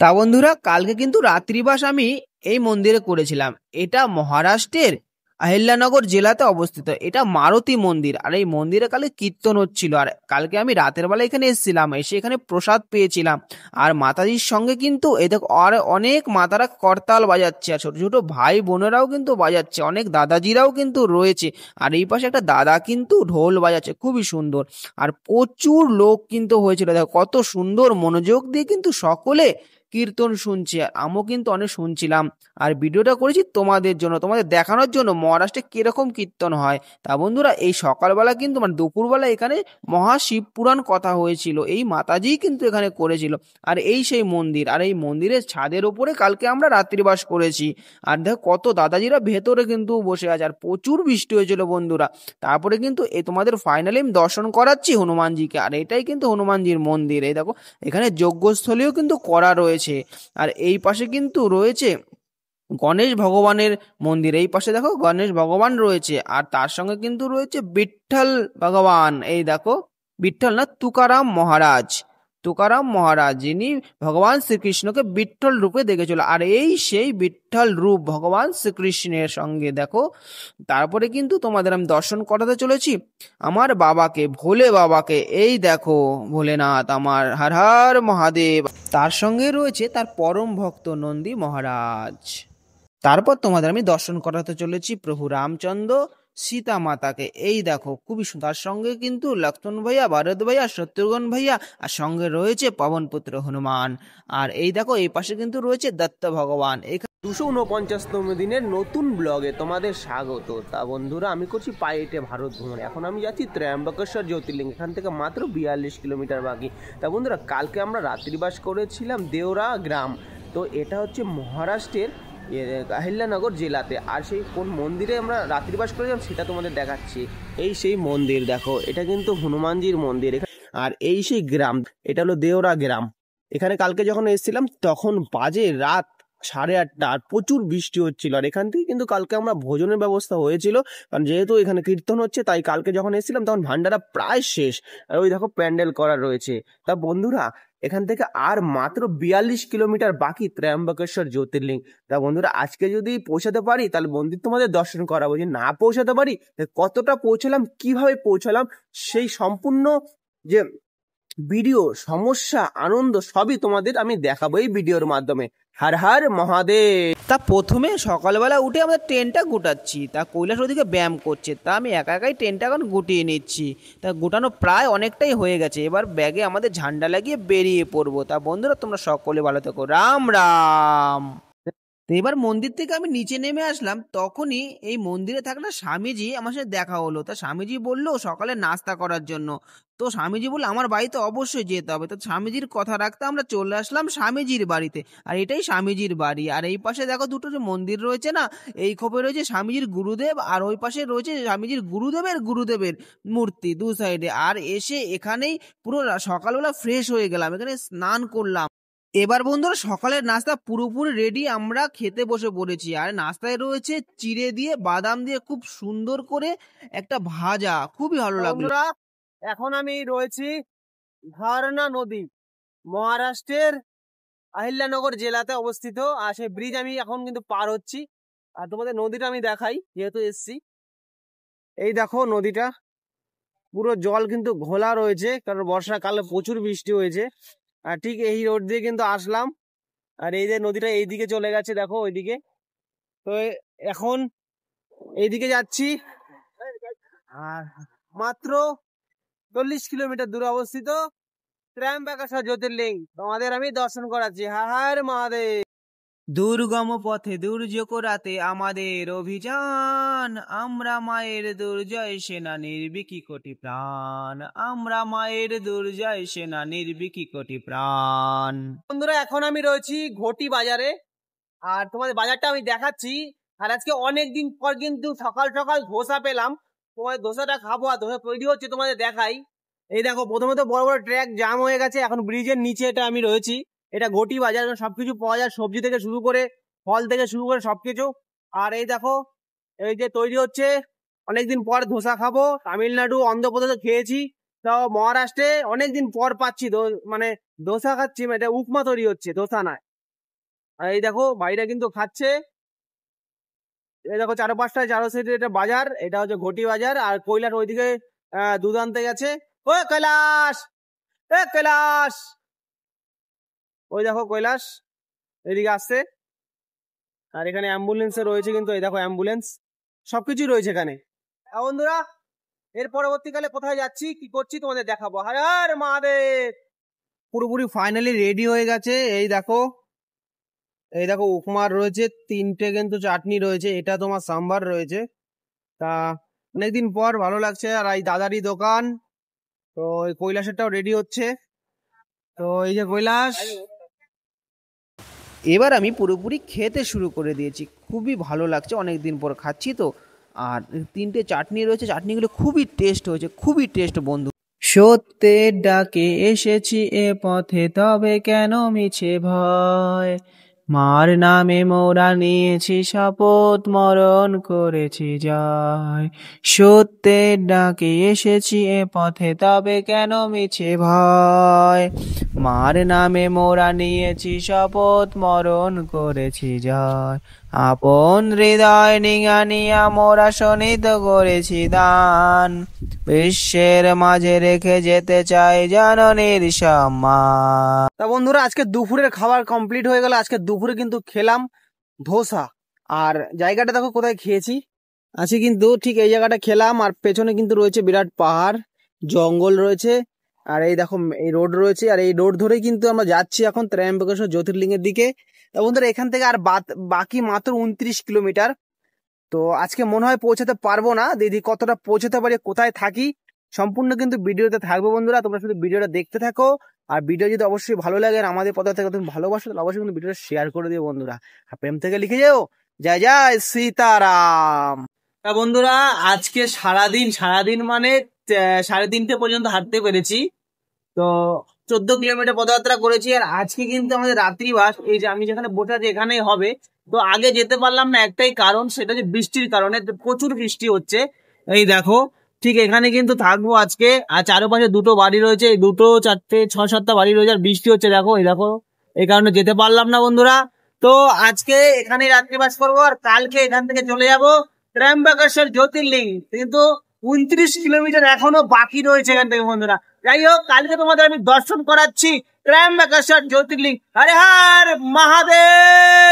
তা বন্ধুরা, কালকে কিন্তু রাত্রিবাস আমি এই মন্দিরে করেছিলাম। এটা মহারাষ্ট্রের আহিল্যানগর জেলাতে অবস্থিত। এটা মারুতি মন্দির, আর এই মন্দিরে কালকে কীর্তন হচ্ছিল। আর কালকে আমি রাতের বেলা এখানে এসেছিলাম, এসে এখানে প্রসাদ পেয়েছিলাম। আর মাতাজির সঙ্গে কিন্তু এই দেখো আর অনেক মাতারা করতাল বাজাচ্ছে, আর ছোট ছোট ভাই বোনেরাও কিন্তু বাজাচ্ছে, অনেক দাদাজিরাও কিন্তু রয়েছে। আর এই পাশে একটা দাদা কিন্তু ঢোল বাজাচ্ছে, খুবই সুন্দর। আর প্রচুর লোক কিন্তু হয়েছিল, দেখো কত সুন্দর মনোযোগ দিয়ে কিন্তু সকলে কীর্তন শুনছে। আর আমিও কিন্তু অনেক শুনছিলাম। আর ভিডিওটা করেছি তোমাদের জন্য, তোমাদের দেখানোর জন্য মহারাষ্ট্রে কিরকম কীর্তন হয়। তা বন্ধুরা, এই সকালবেলা কিন্তু মানে দুপুরবেলা এখানে মহাশিব পুরাণ কথা হয়েছিল, এই মাতাজি কিন্তু এখানে করেছিল। আর এই সেই মন্দির, আর এই মন্দিরের ছাদের উপরে কালকে আমরা রাত্রিবাস করেছি। আর দেখো কত দাদাজিরা ভেতরে কিন্তু বসে আছে, আর প্রচুর বৃষ্টি হয়েছিল বন্ধুরা। তারপরে কিন্তু এই তোমাদের ফাইনালি আমি দর্শন করাচ্ছি হনুমানজিকে। আর এটাই কিন্তু হনুমানজির মন্দির। এই দেখো এখানে যজ্ঞস্থলীও কিন্তু করা রয়েছে। আর এই পাশে কিন্তু রয়েছে গণেশ ভগবানের মন্দির। এই পাশে দেখো গণেশ ভগবান রয়েছে, আর তার সঙ্গে কিন্তু রয়েছে বিঠ্ঠল ভগবান। এই দেখো, বিঠ্ঠল না, তুকারাম মহারাজ। তুকারাম মহারাজ যিনি ভগবান শ্রীকৃষ্ণকে বিঠ্ঠল রূপে দেখেছিল, আর এই সেই বিঠ্ঠল রূপ ভগবান শ্রীকৃষ্ণের সঙ্গে দেখো। তারপরে কিন্তু তোমাদের আমি দর্শন করাতে চলেছি আমার বাবাকে, ভোলে বাবাকে। এই দেখো ভোলেনাথ আমার, হর হর মহাদেব। তার সঙ্গে রয়েছে তার পরম ভক্ত নন্দী মহারাজ। তারপর তোমাদের আমি দর্শন করাতে চলেছি প্রভু রামচন্দ্র সীতা মাতাকে। এই দেখো খুবই সুন্দর, তার সঙ্গে কিন্তু লক্ষ্মণ ভাইয়া, ভরত ভাইয়া, শত্রুঘ্ন ভাইয়া, আর সঙ্গে রয়েছে পবন পুত্র হনুমান। আর এই দেখো এই পাশে কিন্তু রয়েছে দত্ত ভগবান। 249তম দিনের নতুন ব্লগে তোমাদের স্বাগত। তা বন্ধুরা, আমি করছি পায়ে হেঁটে ভারত ভ্রমণ। এখন আমি যাচ্ছি ত্র্যম্বকেশ্বর জ্যোতির্লিঙ্গ, এখান থেকে মাত্র 42 কিলোমিটার বাকি। তা বন্ধুরা, কালকে আমরা রাত্রিবাস করেছিলাম দেওরা গ্রাম। তো এটা হচ্ছে মহারাষ্ট্রের আহিল্যানগর জেলাতে। আর সেই কোন মন্দিরে আমরা রাত্রিবাস করেছিলাম সেটা তোমাদের দেখাচ্ছি। এই সেই মন্দির দেখো, এটা কিন্তু হনুমানজির মন্দির। আর এই সেই গ্রাম, এটা হলো দেওরা গ্রাম। এখানে কালকে যখন এসেছিলাম তখন বাজে রাত 8:30, আর প্রচুর বৃষ্টি হচ্ছিল। আর এখান থেকে কিন্তু কালকে আমরা ভোজনের ব্যবস্থা হয়েছিল, কারণ যেহেতু এখানে কীর্তন হচ্ছে, তাই কালকে যখন এসেছিলাম তখন ভান্ডারা প্রায় শেষ। আর ওই দেখো প্যান্ডেল করা রয়েছে। তা বন্ধুরা, এখান থেকে আর মাত্র 42 কিলোমিটার বাকি ত্র্যম্বকেশ্বর জ্যোতির্লিঙ্গ। তা বন্ধুরা, আজকে যদি পৌঁছাতে পারি তাহলে মন্দির তোমাদের দর্শন করাবো, যদি না পৌঁছাতে পারি কতটা পৌঁছালাম, কিভাবে পৌঁছালাম, সেই সম্পূর্ণ যে ভিডিও, সমস্যা, আনন্দ সবই তোমাদের আমি দেখাবো এই ভিডিওর মাধ্যমে। হর হর মহাদেব। তা প্রথমে সকালবেলা উঠে আমরা ট্রেনটা গুটাচ্ছি। তা কৈলাস ওদিকে ব্যায়াম করছে, তা আমি একা একাই ট্রেনটা এখন গুটিয়ে নিচ্ছি। তা গুটানো প্রায় অনেকটাই হয়ে গেছে, এবার ব্যাগে আমাদের ঝান্ডা লাগিয়ে বেরিয়ে পড়বো। তা বন্ধুরা, তোমরা সকলে ভালো থেকো। রাম রাম। তো এবার মন্দির থেকে আমি নিচে নেমে আসলাম, তখনই এই মন্দিরে থাকা স্বামীজি আমার সাথে দেখা হলো। তা স্বামীজি বললো সকালে নাস্তা করার জন্য। তো স্বামীজি বললো আমার বাড়িতে অবশ্যই যেতে হবে। তো স্বামীজির কথা রাখতে আমরা চলে আসলাম স্বামীজির বাড়িতে। আর এটাই স্বামীজির বাড়ি। আর এই পাশে দেখো দুটো যে মন্দির রয়েছে না, এই খোপে রয়েছে স্বামীজির গুরুদেব, আর ওই পাশে রয়েছে স্বামীজির গুরুদেবের মূর্তি দু সাইডে। আর এসে এখানেই পুরো সকালবেলা ফ্রেশ হয়ে গেলাম, এখানে স্নান করলাম। এবার বন্ধুরা, সকালের নাস্তা পুরোপুরি রেডি, আমরা খেতে বসে পড়েছি। আর নাস্তায় রয়েছে চিড়ে দিয়ে, বাদাম দিয়ে খুব সুন্দর করে একটা ভাজা, খুবই ভালো লাগলো। বন্ধুরা, এখন আমি রয়েছি ধারনা নদী, মহারাষ্ট্রের আহিল্যানগর জেলাতে অবস্থিত। আর সেই ব্রিজ আমি এখন কিন্তু পার হচ্ছি। আর তোমাদের নদীটা আমি দেখাই, যেহেতু এসছি। এই দেখো নদীটা পুরো জল কিন্তু ঘোলা রয়েছে, কারণ বর্ষাকালে প্রচুর বৃষ্টি হয়েছে। আর ঠিক এই রোড দিয়ে কিন্তু আসলাম। আর এই যে নদীটা এইদিকে চলে গেছে, দেখো ওইদিকে। তো এখন এইদিকে যাচ্ছি। আর মাত্র 40 কিলোমিটার দূরে অবস্থিত ত্র্যম্বকেশ্বর জ্যোতির্লিঙ্গ তোমাদের আমি দর্শন করাচ্ছি। হর হর মহাদেব। দুর্গম পথে দুর্যোগ রাতে আমাদের অভিযান, আমরা মায়ের দুর্জয় সেনা নির্বিকি কোটি প্রাণ, আমরা মায়ের দুর্জয় সেনা নির্বিকি কোটি প্রাণ। বন্ধুরা, এখন আমি রয়েছি ঘটি বাজারে, আর তোমাদের বাজারটা আমি দেখাচ্ছি। আর আজকে অনেকদিন পর কিন্তু সকাল সকাল ধোসা পেলাম, তোমাদের ধোসাটা খাবো। আর ধোসা তৈরি হচ্ছে তোমাদের দেখাই। এই দেখো, প্রথমে তো বড় বড় ট্র্যাক জাম হয়ে গেছে, এখন ব্রিজের নিচে এটা আমি রয়েছি। এটা ঘটি বাজার, সবকিছু পাওয়া যায়, সবজি থেকে শুরু করে ফল থেকে শুরু করে সবকিছু। আর এই দেখো, এই যে তৈরি হচ্ছে। অনেকদিন পর ধোসা খাবো। তামিলনাড়ু, অন্ধ্রপ্রদেশে খেয়েছি, তো মহারাষ্ট্রে অনেকদিন পর পাচ্ছি মানে ধোসা খাচ্ছি, এটা উপমা তৈরি হচ্ছে, ধোসা নয়। আর এই দেখো ভাইরা কিন্তু খাচ্ছে। এই দেখো চারপাশটায় চারো সাইডে এটা বাজার, এটা হচ্ছে ঘটি বাজার। আর কৈলাস ওইদিকে দুধ আনতে গেছে। ও কৈলাস, এ কৈলাস, ওই দেখো কৈলাস এদিকে আসছে। আর এখানে অ্যাম্বুলেন্স রয়েছে কিন্তু, এই দেখো অ্যাম্বুলেন্স, সবকিছুই রয়েছে এখানে। বন্ধুরা এর পরবর্তীকালে কোথায় যাচ্ছি কি করছি তোমাদের দেখাবো। হর হর মহাদেব। পুরোপুরি ফাইনালি রেডি হয়ে গেছে। এই দেখো, এই দেখো উপমার রয়েছে 3টে, কিন্তু চাটনি রয়েছে, এটা তোমার সাম্বার রয়েছে। তা অনেকদিন পর ভালো লাগছে। আর এই দাদারই দোকান, তো এই কৈলাসেরটাও রেডি হচ্ছে। তো এই যে কৈলাস, এবার আমি পুরোপুরি খেতে শুরু করে দিয়েছি, খুবই ভালো লাগছে, অনেক দিন পর খাচ্ছি তো। আর 3টে চাটনি রয়েছে, চাটনিগুলো খুবই টেস্ট হয়েছে, খুবই টেস্ট বন্ধু। সত্যের ডাকে এসেছি এ পথে, তবে কেন মিছে ভয়? মার নামে মোরা নিয়েছি শপথ, মরণ করেছি জয়। সত্যের ডাকে এসেছি এ পথে, তবে কেন মিছে ভয়? মার নামে মোরা নিয়েছি শপথ, মরণ করেছি জয়। আপন হৃদয় নিঙানিয়া মোরা শোনিত করেছি দান, বিশ্বের মাঝে রেখে যেতে চাই জননীর সম্মান। তা বন্ধুরা আজকে দুপুরের খাবার কমপ্লিট হয়ে গেল। আজকে দুপুরে কিন্তু খেলাম ধোসা। আর জায়গাটা দেখো কোথায় খেয়েছি, আছি কিন্তু ঠিক এই জায়গাটা খেলাম। আর পেছনে কিন্তু রয়েছে বিরাট পাহাড়, জঙ্গল রয়েছে। আর এই দেখো এই রোড রয়েছে, আর এই রোড ধরেই কিন্তু আমরা যাচ্ছি এখন ত্রয়ম্বকেশ্বর জ্যোতির্লিঙ্গের দিকে। তা বন্ধুরা এখান থেকে আর বাকি মাত্র 29 কিলোমিটার। তো আজকে মনে হয় পৌঁছাতে পারবো না, দিদি কতটা পৌঁছাতে পারি, কোথায় থাকি, সম্পূর্ণ কিন্তু ভিডিওতে থাকবো বন্ধুরা। তোমরা শুধু ভিডিওটা দেখতে থাকো। আর ভিডিও যদি অবশ্যই ভালো লাগে আর আমাদের পথ থেকে তুমি ভালোবাসো, তাহলে অবশ্যই কিন্তু ভিডিওটা শেয়ার করে দিও বন্ধুরা। আর প্রেম থেকে লিখে যাও জয় জয় সীতারাম। তা বন্ধুরা আজকে সারাদিন মানে 3:30 পর্যন্ত হাঁটতে পেরেছি। তো 14 কিলোমিটার পদযাত্রা করেছি। আর আজকে কিন্তু আমাদের রাত্রিবাস এই যে আমি যেখানে বসে আছি এখানেই হবে। তো আগে যেতে পারলাম না একটাই কারণ, সেটা যে বৃষ্টির কারণে, প্রচুর বৃষ্টি হচ্ছে। এই দেখো ঠিক এখানে কিন্তু থাকবো আজকে। আর চারপাশে দুটো বাড়ি রয়েছে, এই 2, 4, 6, 7টা বাড়ি রয়েছে। আর বৃষ্টি হচ্ছে দেখো, এই দেখো, এই কারণে যেতে পারলাম না বন্ধুরা। তো আজকে এখানেই রাত্রিবাস করবো। আর কালকে এখান থেকে চলে যাবো ত্রয়ম্বকেশ্বর জ্যোতির্লিঙ্গ। কিন্তু 29 কিলোমিটার এখনো বাকি রয়েছে এখান থেকে বন্ধুরা। যাই হোক কালকে তোমাদের আমি দর্শন করাচ্ছি ত্রয়ম্বকেশ্বর জ্যোতির্লিঙ্গ। হরে হর মহাদেব।